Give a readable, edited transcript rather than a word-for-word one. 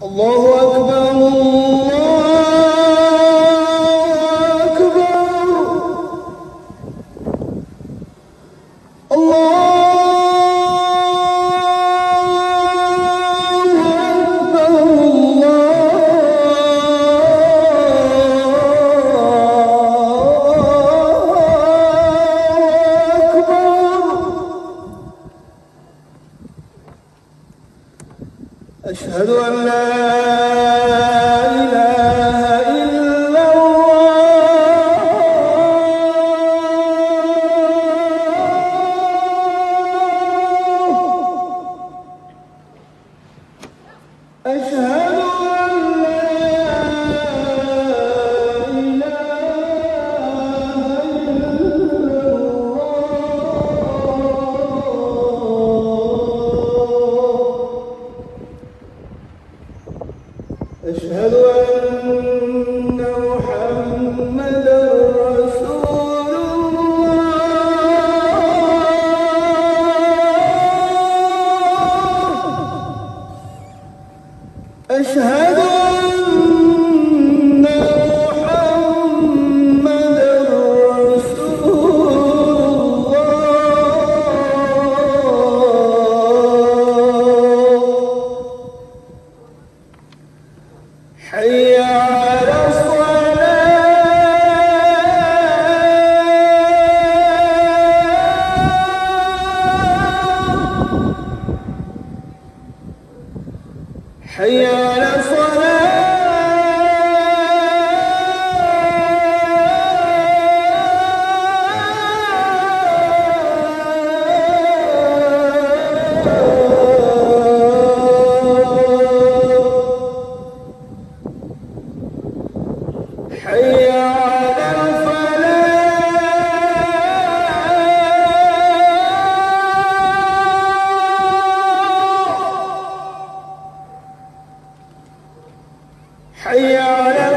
الله أكبر الله أكبر الله أكبر الله أكبر. أشهد أن لا إله إلا الله. أشهد أن لا إله إلا الله. أشهد أن محمدًا رسول الله. أشهد أن محمدًا رسول الله. حي على الصلاة. حي على الصلاة. حي على الفلاح. حي على